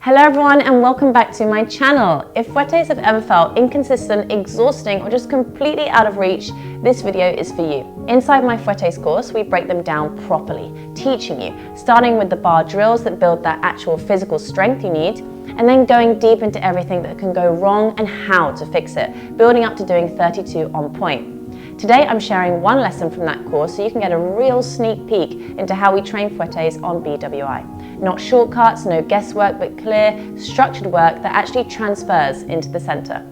Hello everyone and welcome back to my channel. If fouettés have ever felt inconsistent, exhausting or just completely out of reach, this video is for you. Inside my Fouettés course, we break them down properly, teaching you, starting with the bar drills that build that actual physical strength you need, and then going deep into everything that can go wrong and how to fix it, building up to doing 32 on point. Today I'm sharing one lesson from that course so you can get a real sneak peek into how we train fouettés on BWI. Not shortcuts, no guesswork, but clear, structured work that actually transfers into the center.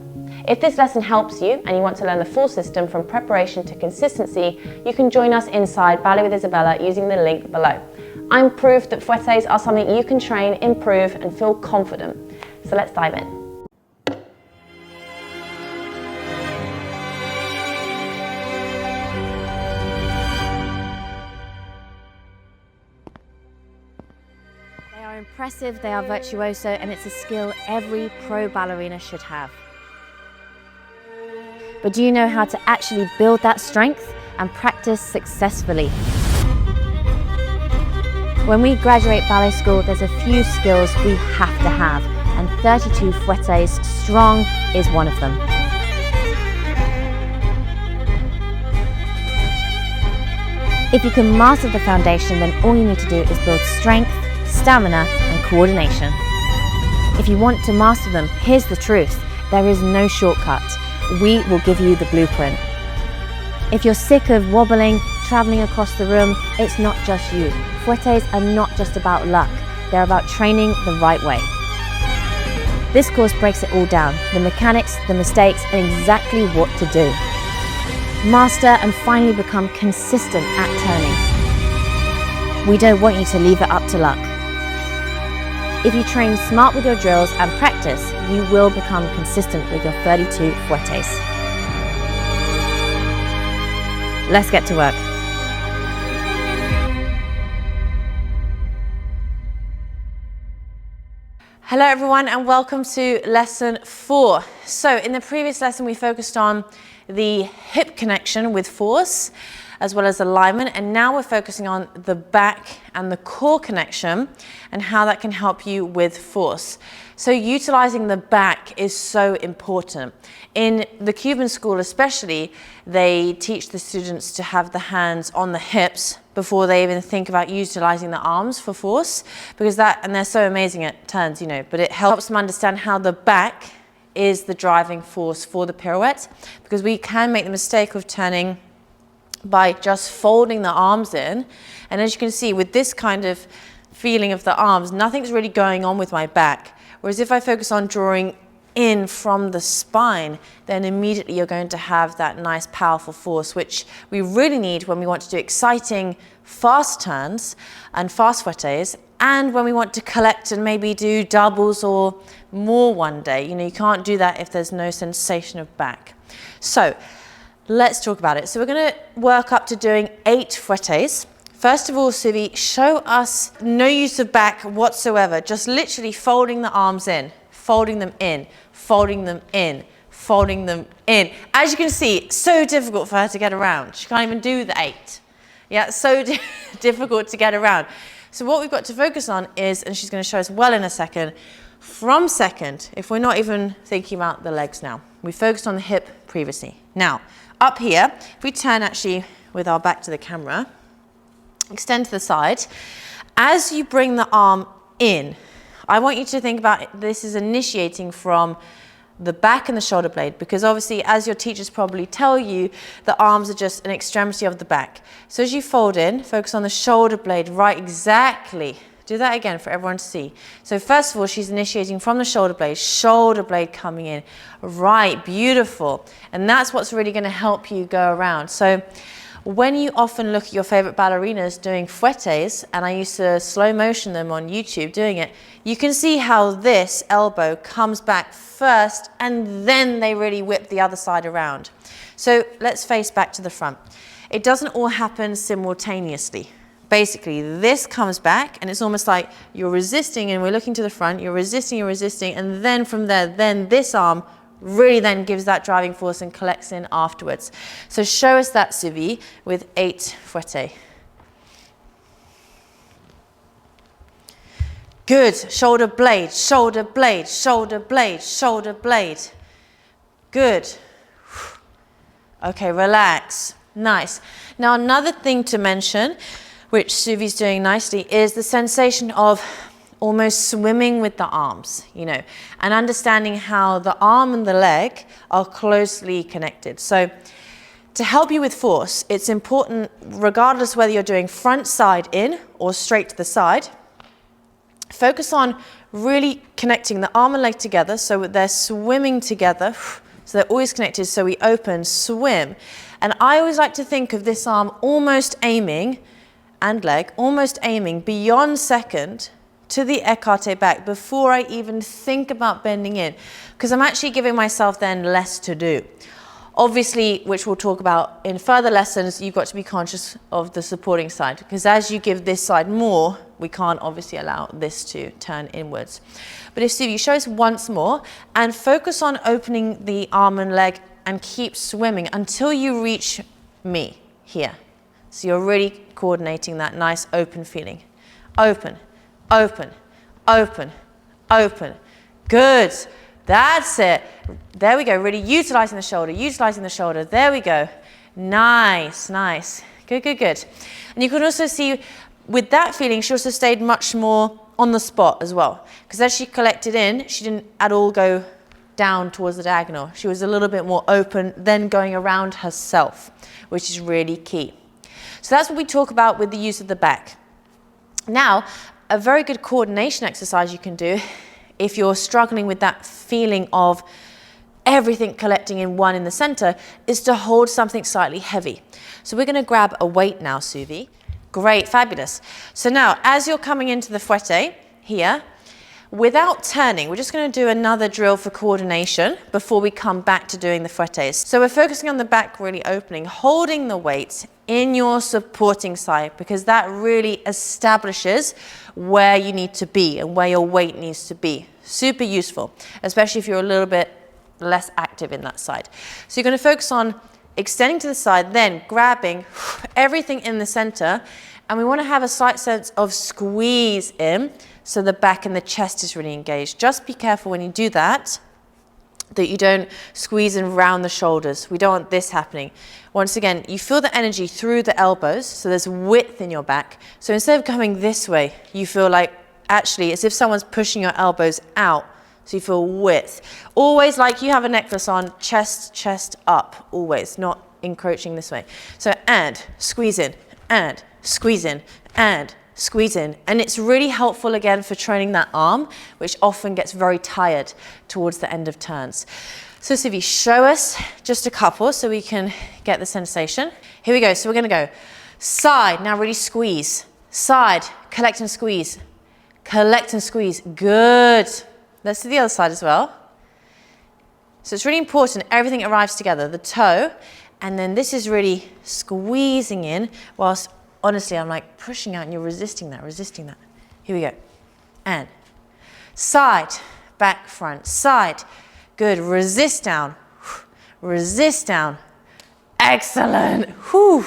If this lesson helps you and you want to learn the full system from preparation to consistency, you can join us inside Ballet with Isabella using the link below. I'm proof that fouettés are something you can train, improve and feel confident. So let's dive in. They are impressive, they are virtuoso, and it's a skill every pro ballerina should have. But do you know how to actually build that strength and practice successfully? When we graduate ballet school, there's a few skills we have to have, and 32 fouettés strong is one of them. If you can master the foundation, then all you need to do is build strength, stamina and coordination. If you want to master them, here's the truth. There is no shortcut. We will give you the blueprint. If you're sick of wobbling, traveling across the room, it's not just you. Fouettés are not just about luck. They're about training the right way. This course breaks it all down. The mechanics, the mistakes, and exactly what to do. Master and finally become consistent at turning. We don't want you to leave it up to luck. If you train smart with your drills and practice, you will become consistent with your 32 fouettés. Let's get to work. Hello everyone and welcome to lesson 4. So in the previous lesson we focused on the hip connection with force as well as alignment, and now we're focusing on the back and the core connection and how that can help you with force. So utilizing the back is so important. In the Cuban school especially, they teach the students to have the hands on the hips before they even think about utilizing the arms for force, because and they're so amazing at turns, you know, but it helps them understand how the back is the driving force for the pirouette, because we can make the mistake of turning by just folding the arms in, and as you can see with this kind of feeling of the arms, nothing's really going on with my back. Whereas if I focus on drawing in from the spine, then immediately you're going to have that nice powerful force, which we really need when we want to do exciting fast turns and fast fouettés, and when we want to collect and maybe do doubles or more one day. You know, you can't do that if there's no sensation of back. So let's talk about it. So we're going to work up to doing 8 fouettés. First of all, Suvi, show us no use of back whatsoever, just literally folding the arms in, folding them in, folding them in, folding them in. As you can see, it's so difficult for her to get around. She can't even do the 8. Yeah, it's so difficult to get around. So what we've got to focus on is, and she's going to show us well in a second, from second, if we're not even thinking about the legs now. We focused on the hip previously. Now, up here, if we turn actually with our back to the camera, extend to the side, as you bring the arm in, I want you to think about this is initiating from the back and the shoulder blade, because obviously, as your teachers probably tell you, the arms are just an extremity of the back. So as you fold in, focus on the shoulder blade, right, exactly. Do that again for everyone to see. So first of all, she's initiating from the shoulder blade coming in. Right, beautiful. And that's what's really going to help you go around. So when you often look at your favorite ballerinas doing fouettés, and I used to slow motion them on YouTube doing it, you can see how this elbow comes back first and then they really whip the other side around. So let's face back to the front. It doesn't all happen simultaneously. Basically, this comes back and it's almost like you're resisting and we're looking to the front, you're resisting, and then from there, then this arm really then gives that driving force and collects in afterwards. So show us that, Suvi, with 8 fouettés. Good. Shoulder blade, shoulder blade, shoulder blade, shoulder blade. Good. Okay, relax. Nice. Now another thing to mention, which Suvi's doing nicely, is the sensation of almost swimming with the arms, you know, and understanding how the arm and the leg are closely connected. So to help you with force, it's important, regardless whether you're doing front side in or straight to the side, focus on really connecting the arm and leg together so they're swimming together. So they're always connected, so we open, swim. And I always like to think of this arm almost aiming, and leg, almost aiming beyond second to the écarté back before I even think about bending in, because I'm actually giving myself then less to do. Obviously, which we'll talk about in further lessons, you've got to be conscious of the supporting side, because as you give this side more, we can't obviously allow this to turn inwards. But if Suvi, show us once more and focus on opening the arm and leg and keep swimming until you reach me here. So you're really coordinating that nice open feeling. Open, open, open, open. Good. That's it. There we go. Really utilizing the shoulder, utilizing the shoulder. There we go. Nice, nice. Good, good, good. And you can also see with that feeling, she also stayed much more on the spot as well. Because as she collected in, she didn't at all go down towards the diagonal. She was a little bit more open, then going around herself, which is really key. So that's what we talk about with the use of the back. Now, a very good coordination exercise you can do if you're struggling with that feeling of everything collecting in one in the center is to hold something slightly heavy. So we're going to grab a weight now, Suvi. Great, fabulous. So now, as you're coming into the fouetté here, without turning, we're just going to do another drill for coordination before we come back to doing the fouettés. So we're focusing on the back really opening, holding the weight in your supporting side, because that really establishes where you need to be and where your weight needs to be. Super useful, especially if you're a little bit less active in that side. So you're going to focus on extending to the side, then grabbing everything in the center, and we want to have a slight sense of squeeze in so the back and the chest is really engaged. Just be careful when you do that you don't squeeze in round the shoulders. We don't want this happening. Once again, you feel the energy through the elbows, so there's width in your back. So instead of coming this way, you feel like actually as if someone's pushing your elbows out, so you feel width. Always like you have a necklace on, chest up, always, not encroaching this way. So and squeeze in, and squeeze in, and squeeze in. And it's really helpful again for training that arm, which often gets very tired towards the end of turns. So Suvi, show us just a couple so we can get the sensation. Here we go. So we're going to go side. Now really squeeze. Side, collect and squeeze. Collect and squeeze. Good. Let's do the other side as well. So it's really important everything arrives together. The toe, and then this is really squeezing in whilst honestly, I'm like pushing out and you're resisting that, resisting that. Here we go. And side, back, front, side. Good. Resist down. Resist down. Excellent. Whew.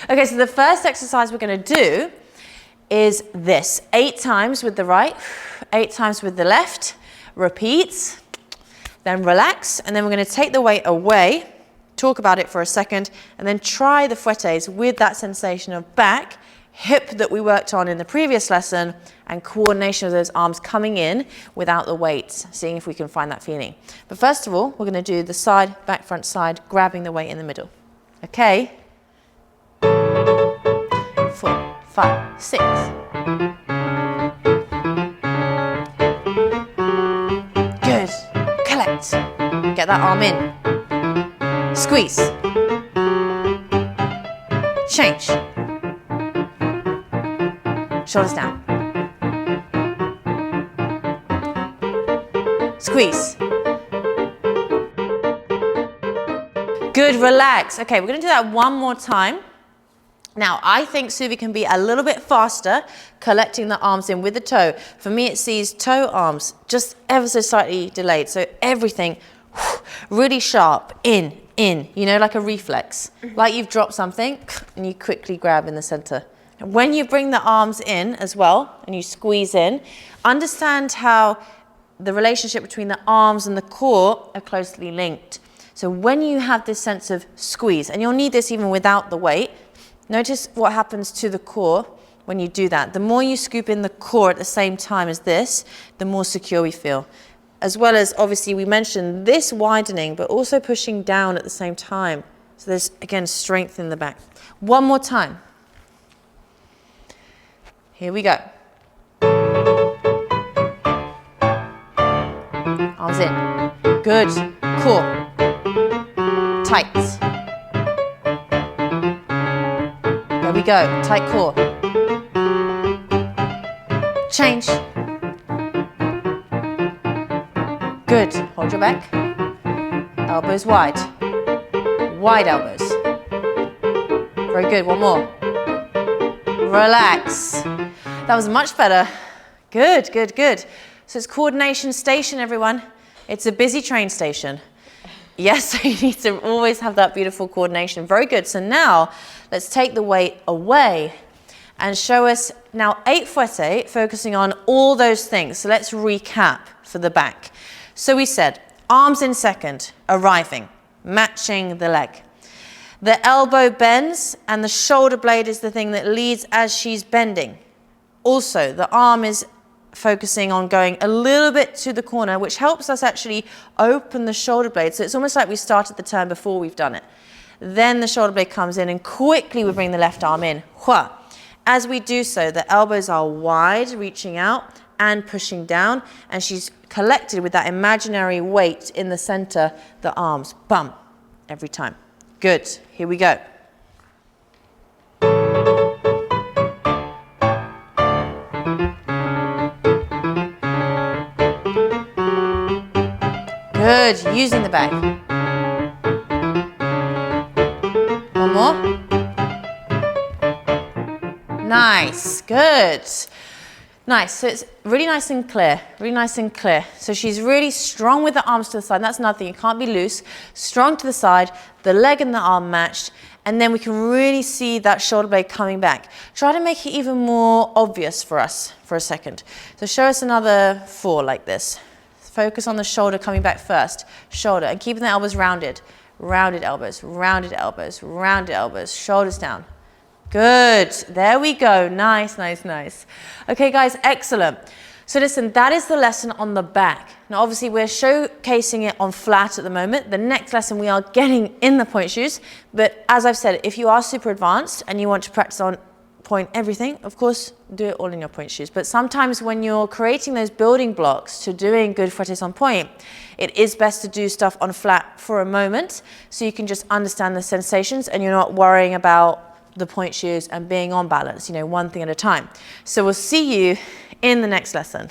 Okay, so the first exercise we're going to do is this. 8 times with the right, 8 times with the left. Repeat. Then relax. And then we're going to take the weight away. Talk about it for a second, and then try the fouettés with that sensation of back, hip that we worked on in the previous lesson, and coordination of those arms coming in without the weights, seeing if we can find that feeling. But first of all, we're going to do the side, back, front, side, grabbing the weight in the middle. Okay? 4, 5, 6. Good. Collect. Get that arm in. Squeeze. Change. Shoulders down. Squeeze. Good, relax. Okay, we're going to do that one more time. Now, I think Suvi can be a little bit faster collecting the arms in with the toe. For me, it sees toe arms just ever so slightly delayed. So everything really sharp, in, you know, like a reflex. Like you've dropped something and you quickly grab in the center. When you bring the arms in as well, and you squeeze in, understand how the relationship between the arms and the core are closely linked. So when you have this sense of squeeze, and you'll need this even without the weight, notice what happens to the core when you do that. The more you scoop in the core at the same time as this, the more secure we feel. As well as, obviously, we mentioned this widening, but also pushing down at the same time. So there's, again, strength in the back. One more time. Here we go. Arms in. Good. Core. Tight. There we go. Tight core. Change. Good. Hold your back. Elbows wide. Wide elbows. Very good. One more. Relax. That was much better. Good, good, good. So it's coordination station, everyone. It's a busy train station. Yes, so you need to always have that beautiful coordination. Very good. So now let's take the weight away and show us now 8 fouettés, focusing on all those things. So let's recap for the back. So we said arms in second, arriving, matching the leg. The elbow bends and the shoulder blade is the thing that leads as she's bending. Also, the arm is focusing on going a little bit to the corner, which helps us actually open the shoulder blade. So it's almost like we started the turn before we've done it. Then the shoulder blade comes in and quickly we bring the left arm in. Hua. As we do so, the elbows are wide, reaching out and pushing down, and she's collected with that imaginary weight in the center, the arms. Bum. Every time. Good. Here we go. Good, using the back. One more. Nice, good. Nice, so it's really nice and clear, really nice and clear. So she's really strong with the arms to the side. That's another thing, you can't be loose. Strong to the side, the leg and the arm matched, and then we can really see that shoulder blade coming back. Try to make it even more obvious for us for a second. So show us another 4 like this. Focus on the shoulder coming back first. Shoulder, and keeping the elbows rounded. Rounded elbows, rounded elbows, rounded elbows. Shoulders down. Good. There we go. Nice, nice, nice. Okay, guys, excellent. So listen, that is the lesson on the back. Now, obviously, we're showcasing it on flat at the moment. The next lesson, we are getting in the point shoes. But as I've said, if you are super advanced and you want to practice on point everything, of course, do it all in your point shoes. But sometimes when you're creating those building blocks to doing good fouettés on point, it is best to do stuff on flat for a moment so you can just understand the sensations and you're not worrying about the point shoes and being on balance, you know, one thing at a time. So we'll see you in the next lesson.